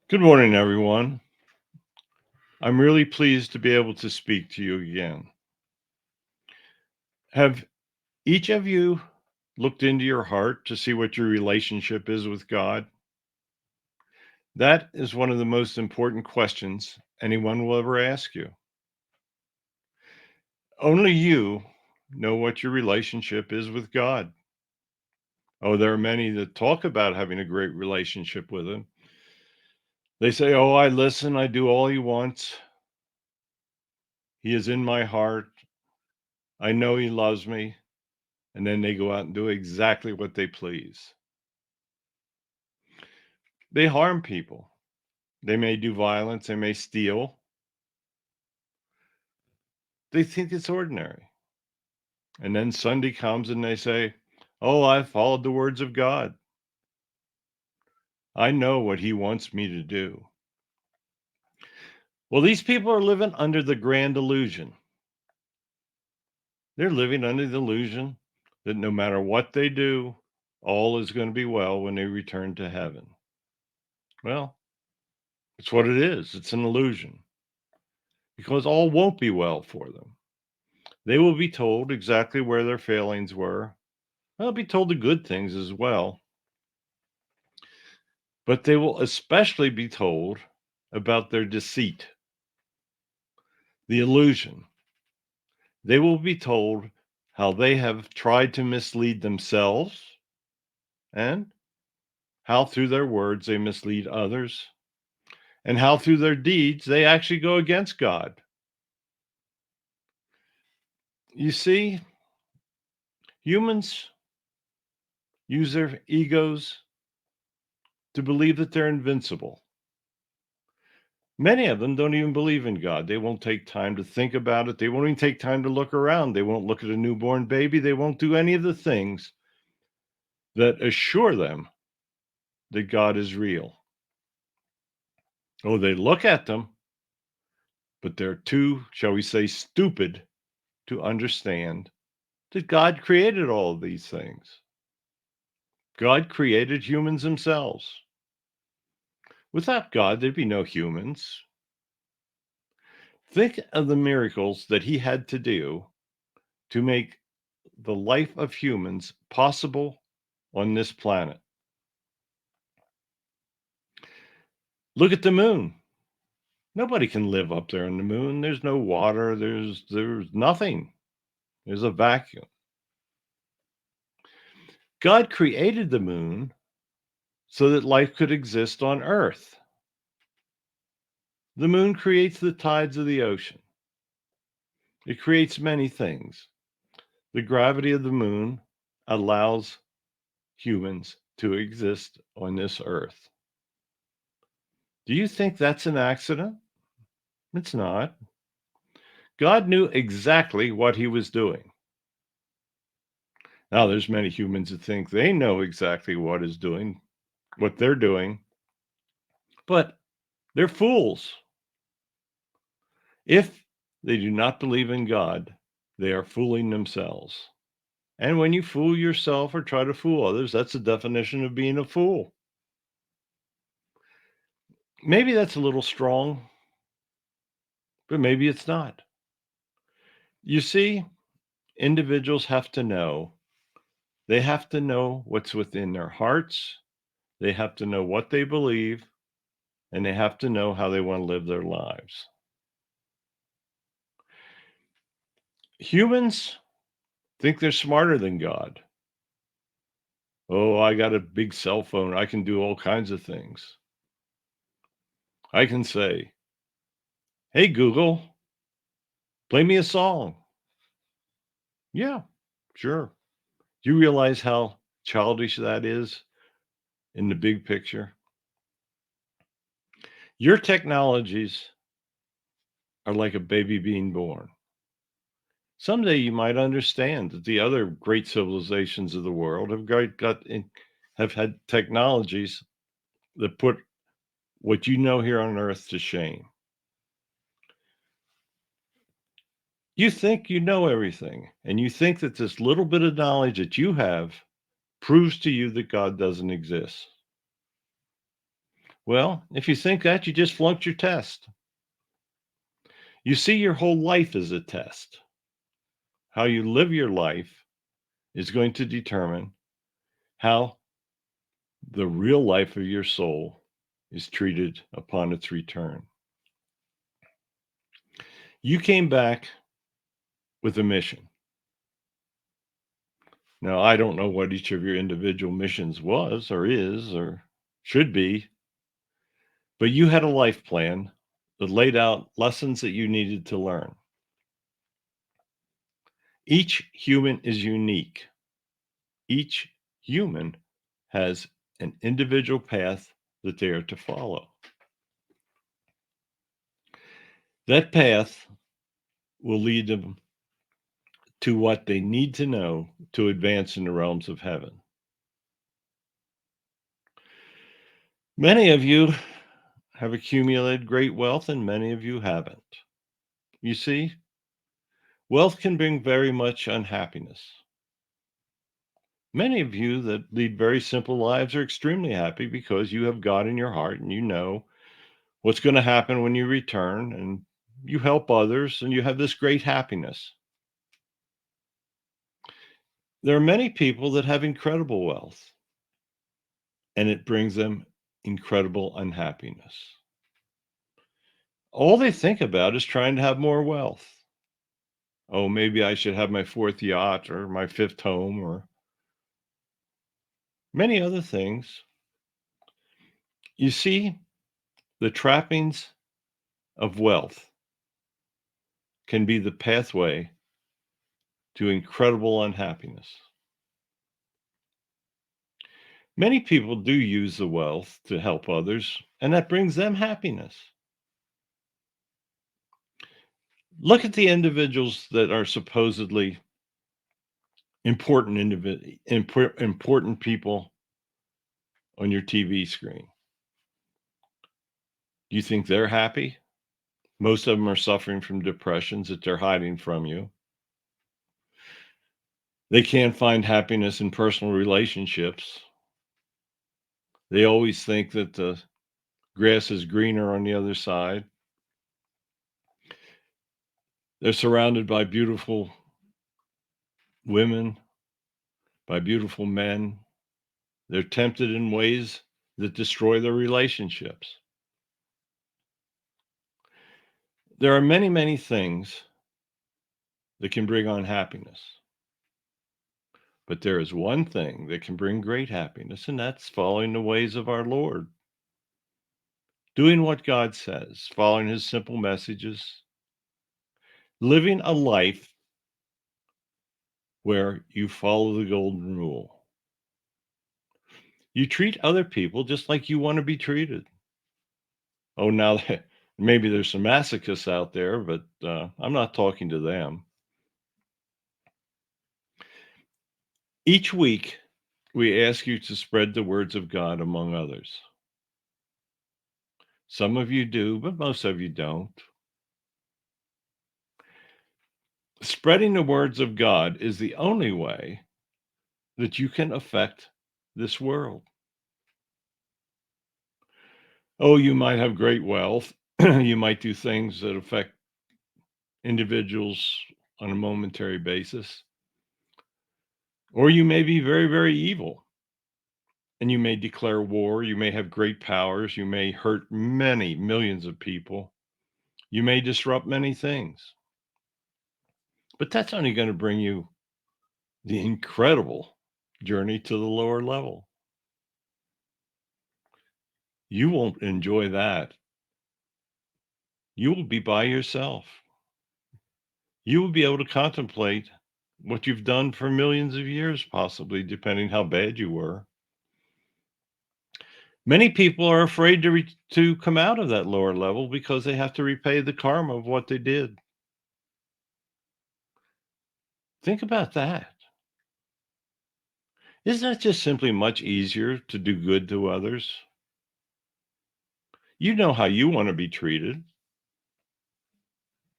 Good morning, everyone. I'm really pleased to be able to speak to you again. Have each of you looked into your heart to see what your relationship is with God? That is one of the most important questions anyone will ever ask you. Only you know what your relationship is with God. Oh, there are many that talk about having a great relationship with Him. They say, "Oh, I listen, I do all He wants. He is in my heart. I know He loves me." And then they go out and do exactly what they please. They harm people. They may do violence, they may steal. They think it's ordinary. And then Sunday comes and they say, "Oh, I followed the words of God. I know what He wants me to do." Well, these people are living under the grand illusion. They're living under the illusion that no matter what they do, all is going to be well when they return to heaven. Well, it's what it is. It's an illusion because all won't be well for them. They will be told exactly where their failings were. They'll be told the good things as well, but they will especially be told about their deceit, the illusion. They will be told how they have tried to mislead themselves and how through their words they mislead others and how through their deeds they actually go against God. You see, humans use their egos to believe that they're invincible. Many of them don't even believe in God. They won't take time to think about it. They won't even take time to look around. They won't look at a newborn baby. They won't do any of the things that assure them that God is real. Oh, they look at them, but they're too, shall we say, stupid to understand that God created all of these things. God created humans themselves. Without God, there'd be no humans. Think of the miracles that he had to do to make the life of humans possible on this planet. Look at the moon. Nobody can live up there on the moon. There's no water, there's nothing. There's a vacuum. God created the moon so that life could exist on Earth. The moon creates the tides of the ocean. It creates many things. The gravity of the moon allows humans to exist on this Earth. Do you think that's an accident? It's not. God knew exactly what he was doing. Now, there's many humans that think they know exactly what they're doing, but they're fools. If they do not believe in God, they are fooling themselves. And when you fool yourself or try to fool others, that's the definition of being a fool. Maybe that's a little strong, but maybe it's not. You see, individuals have to know. They have to know what's within their hearts. They have to know what they believe, and they have to know how they want to live their lives. Humans think they're smarter than God. Oh, I got a big cell phone. I can do all kinds of things. I can say, "Hey, Google, play me a song." Yeah, sure. Do you realize how childish that is in the big picture? Your technologies are like a baby being born. Someday you might understand that the other great civilizations of the world have had technologies that put what you know here on earth to shame. You think you know everything, and you think that this little bit of knowledge that you have proves to you that God doesn't exist. Well, if you think that, you just flunked your test. You see your whole life as a test. How you live your life is going to determine how the real life of your soul is treated upon its return. You came back with a mission. Now, I don't know what each of your individual missions was or is or should be, but you had a life plan that laid out lessons that you needed to learn. Each human is unique. Each human has an individual path that they are to follow. That path will lead them to what they need to know to advance in the realms of heaven. Many of you have accumulated great wealth, and many of you haven't. You see, wealth can bring very much unhappiness. Many of you that lead very simple lives are extremely happy because you have God in your heart and you know what's going to happen when you return and you help others and you have this great happiness. There are many people that have incredible wealth and it brings them incredible unhappiness. All they think about is trying to have more wealth. Oh, maybe I should have my fourth yacht or my fifth home or many other things. You see, the trappings of wealth can be the pathway to incredible unhappiness. Many people do use the wealth to help others, and that brings them happiness. Look at the individuals that are supposedly important people on your TV screen. Do you think they're happy? Most of them are suffering from depressions that they're hiding from you. They can't find happiness in personal relationships. They always think that the grass is greener on the other side. They're surrounded by beautiful women, by beautiful men. They're tempted in ways that destroy their relationships. There are many, many things that can bring on happiness. But there is one thing that can bring great happiness, and that's following the ways of our Lord, doing what God says, following his simple messages, living a life where you follow the golden rule. You treat other people just like you want to be treated. Oh, now maybe there's some masochists out there, but I'm not talking to them. Each week, we ask you to spread the words of God among others. Some of you do, but most of you don't. Spreading the words of God is the only way that you can affect this world. Oh, you might have great wealth. You might do things that affect individuals on a momentary basis. Or you may be very, very evil and you may declare war. You may have great powers. You may hurt many millions of people. You may disrupt many things. But that's only going to bring you the incredible journey to the lower level. You won't enjoy that. You will be by yourself. You will be able to contemplate what you've done for millions of years, possibly, depending how bad you were. Many people are afraid to come out of that lower level because they have to repay the karma of what they did. Think about that. Isn't it just simply much easier to do good to others? You know how you want to be treated.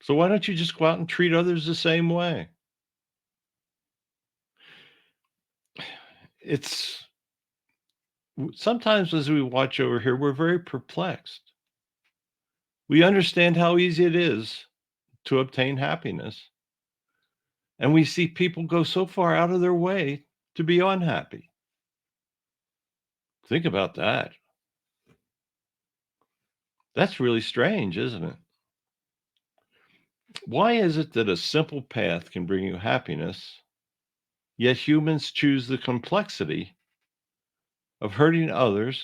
So why don't you just go out and treat others the same way? It's Sometimes as we watch over here, we're very perplexed. We understand how easy it is to obtain happiness, and we see people go so far out of their way to be unhappy. Think about that. That's really strange, isn't it? Why is it that a simple path can bring you happiness, yet humans choose the complexity of hurting others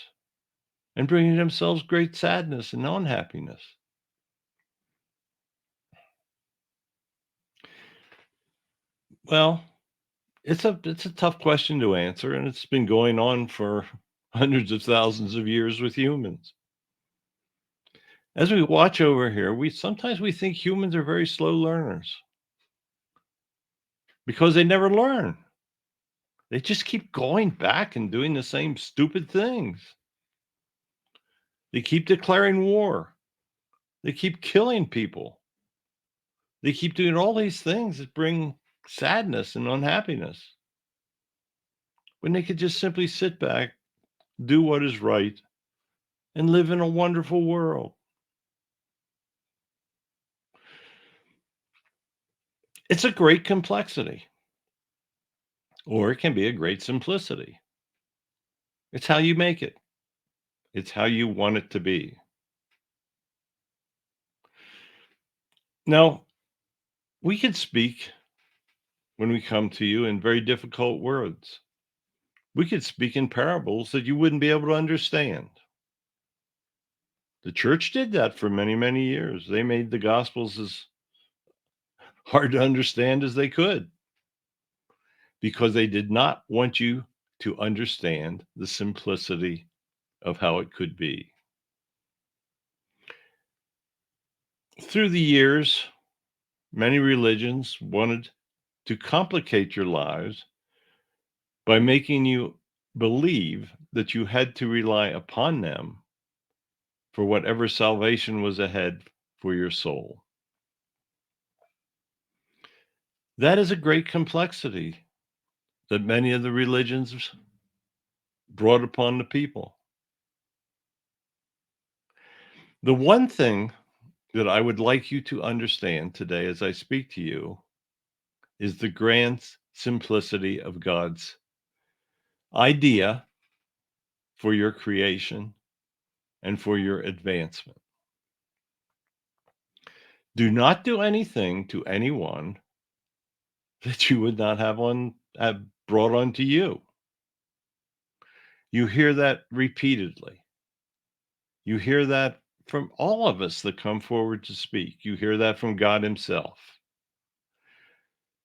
and bringing themselves great sadness and unhappiness? Well, it's a tough question to answer, and it's been going on for hundreds of thousands of years with humans. As we watch over here, we think humans are very slow learners because they never learn. They just keep going back and doing the same stupid things. They keep declaring war. They keep killing people. They keep doing all these things that bring sadness and unhappiness when they could just simply sit back, do what is right, and live in a wonderful world. It's a great complexity, or it can be a great simplicity. It's how you make it, it's how you want it to be. Now, we can speak when we come to you in very difficult words. We could speak in parables that you wouldn't be able to understand. The church did that for many, many years. They made the gospels as hard to understand as they could because they did not want you to understand the simplicity of how it could be. Through the years, many religions wanted to complicate your lives by making you believe that you had to rely upon them for whatever salvation was ahead for your soul. That is a great complexity that many of the religions brought upon the people. The one thing that I would like you to understand today as I speak to you is the grand simplicity of God's idea for your creation and for your advancement. Do not do anything to anyone that you would not have brought onto you. You hear that repeatedly. You hear that from all of us that come forward to speak. You hear that from God himself.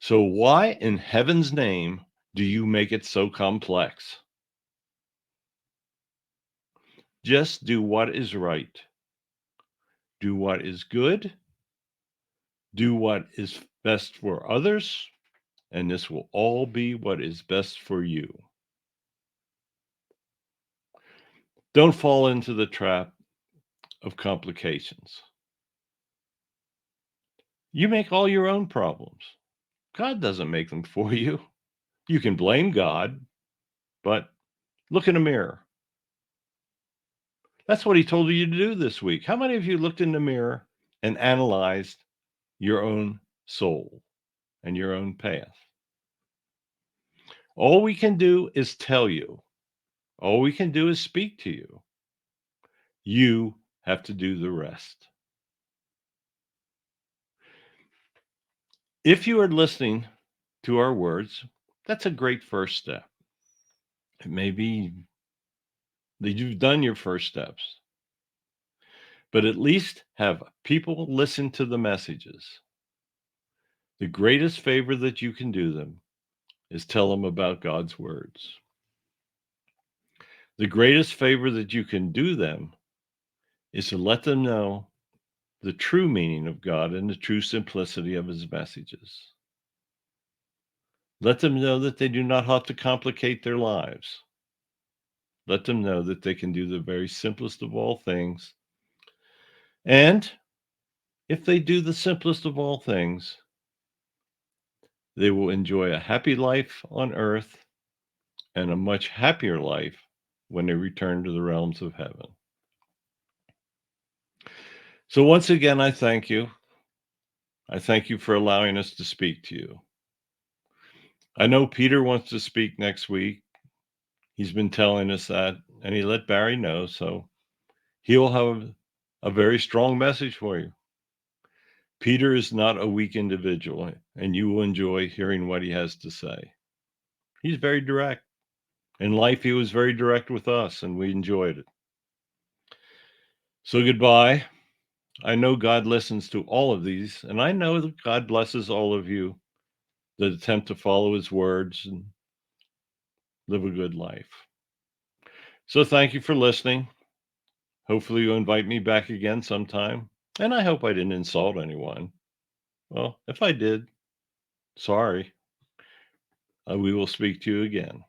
So why in heaven's name do you make it so complex? Just do what is right. Do what is good. Do what is best for others. And this will all be what is best for you. Don't fall into the trap of complications. You make all your own problems. God doesn't make them for you. You can blame God, but look in a mirror. That's what he told you to do this week. How many of you looked in the mirror and analyzed your own soul and your own path? All we can do is tell you. All we can do is speak to you. You have to do the rest. If you are listening to our words, that's a great first step. It may be that you've done your first steps, but at least have people listen to the messages. The greatest favor that you can do them is tell them about God's words. The greatest favor that you can do them is to let them know the true meaning of God and the true simplicity of his messages. Let them know that they do not have to complicate their lives. Let them know that they can do the very simplest of all things. And if they do the simplest of all things, they will enjoy a happy life on earth and a much happier life when they return to the realms of heaven. So once again, I thank you. I thank you for allowing us to speak to you. I know Peter wants to speak next week. He's been telling us that, and he let Barry know. So he'll have a very strong message for you. Peter is not a weak individual, and you will enjoy hearing what he has to say. He's very direct. In life, he was very direct with us, and we enjoyed it. So goodbye. I know God listens to all of these, and I know that God blesses all of you that attempt to follow his words and live a good life. So thank you for listening. Hopefully you'll invite me back again sometime. And I hope I didn't insult anyone. Well, if I did, sorry. We will speak to you again.